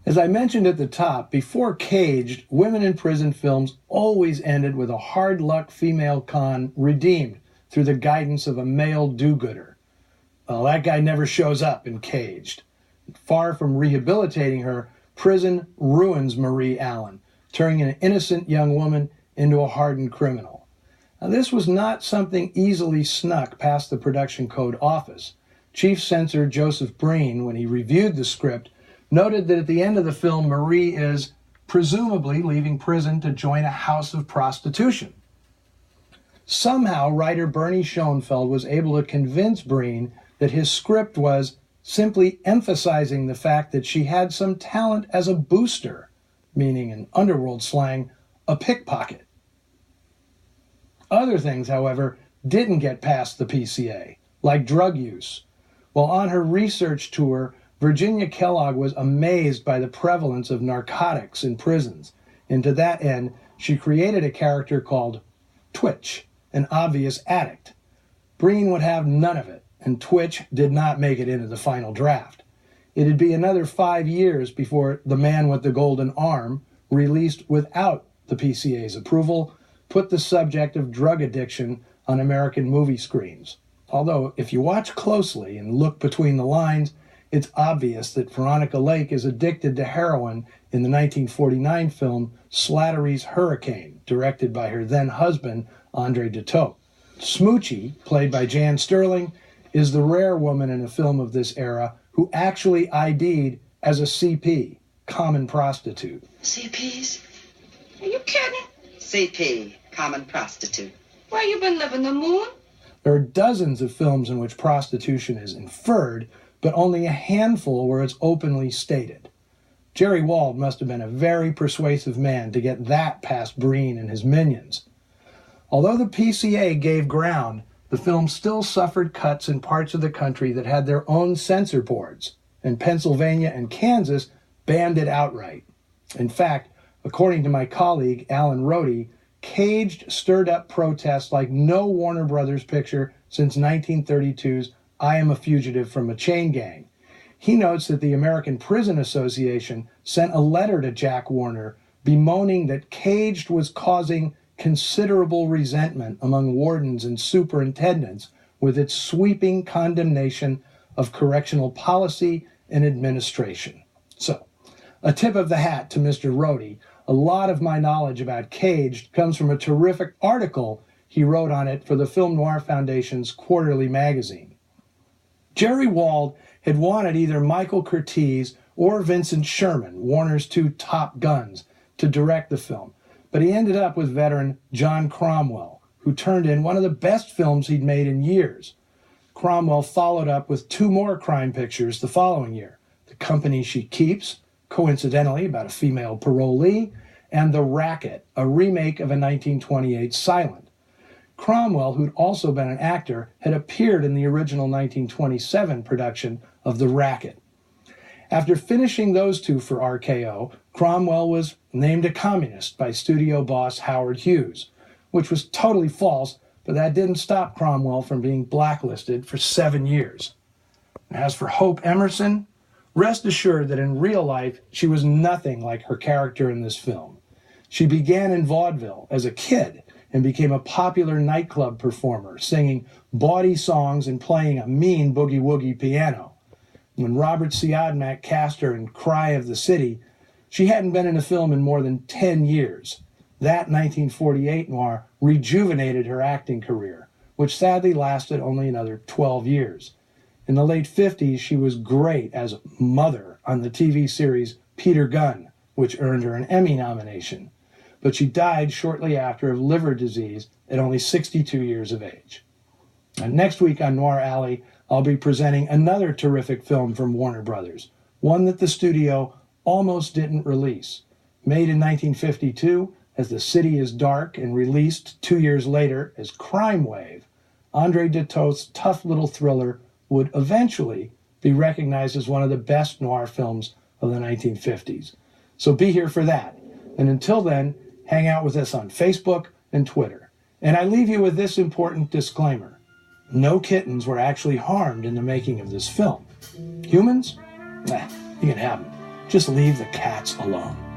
As I mentioned at the top, before Caged, women in prison films always ended with a hard-luck female con redeemed through the guidance of a male do-gooder. Well, that guy never shows up in Caged. Far from rehabilitating her, prison ruins Marie Allen, turning an innocent young woman into a hardened criminal. Now, this was not something easily snuck past the production code office. Chief Censor Joseph Breen, when he reviewed the script, noted that at the end of the film, Marie is presumably leaving prison to join a house of prostitution. Somehow, writer Bernie Schoenfeld was able to convince Breen that his script was simply emphasizing the fact that she had some talent as a booster, meaning in underworld slang, a pickpocket. Other things, however, didn't get past the PCA, like drug use. While on her research tour, Virginia Kellogg was amazed by the prevalence of narcotics in prisons, and to that end, she created a character called Twitch, an obvious addict. Breen would have none of it, and Twitch did not make it into the final draft. It'd be another 5 years before The Man with the Golden Arm, released without the PCA's approval, put the subject of drug addiction on American movie screens. Although, if you watch closely and look between the lines, it's obvious that Veronica Lake is addicted to heroin in the 1949 film Slattery's Hurricane, directed by her then-husband, Andre Duteau. Smoochie, played by Jan Sterling, is the rare woman in a film of this era who actually ID'd as a CP, common prostitute. CPs? Are you kidding? CP, common prostitute. Where you been living, the moon? There are dozens of films in which prostitution is inferred, but only a handful where it's openly stated. Jerry Wald must have been a very persuasive man to get that past Breen and his minions. Although the PCA gave ground, the film still suffered cuts in parts of the country that had their own censor boards, and Pennsylvania and Kansas banned it outright. In fact, according to my colleague Alan Rohde, Caged stirred up protests like no Warner Brothers picture since 1932's I Am a Fugitive from a Chain Gang. He notes that the American Prison Association sent a letter to Jack Warner bemoaning that Caged was causing considerable resentment among wardens and superintendents with its sweeping condemnation of correctional policy and administration. So, a tip of the hat to Mr. Rohde. A lot of my knowledge about Caged comes from a terrific article he wrote on it for the Film Noir Foundation's quarterly magazine. Jerry Wald had wanted either Michael Curtiz or Vincent Sherman, Warner's two top guns, to direct the film, but he ended up with veteran John Cromwell, who turned in one of the best films he'd made in years. Cromwell followed up with two more crime pictures the following year, The Company She Keeps, coincidentally about a female parolee, and The Racket, a remake of a 1928 silent. Cromwell, who'd also been an actor, had appeared in the original 1927 production of The Racket. After finishing those two for RKO, Cromwell was named a communist by studio boss Howard Hughes, which was totally false, but that didn't stop Cromwell from being blacklisted for 7 years. As for Hope Emerson, rest assured that in real life, she was nothing like her character in this film. She began in vaudeville as a kid and became a popular nightclub performer, singing bawdy songs and playing a mean boogie-woogie piano. When Robert Siodmak cast her in Cry of the City, she hadn't been in a film in more than 10 years. That 1948 noir rejuvenated her acting career, which sadly lasted only another 12 years. In the late 50s, she was great as Mother on the TV series Peter Gunn, which earned her an Emmy nomination. But she died shortly after of liver disease at only 62 years of age. And next week on Noir Alley, I'll be presenting another terrific film from Warner Brothers, one that the studio almost didn't release. Made in 1952 as The City is Dark and released 2 years later as Crime Wave, Andre Duteau's tough little thriller would eventually be recognized as one of the best noir films of the 1950s. So be here for that. And until then, hang out with us on Facebook and Twitter. And I leave you with this important disclaimer. No kittens were actually harmed in the making of this film. Humans? Nah, you can have them. Just leave the cats alone.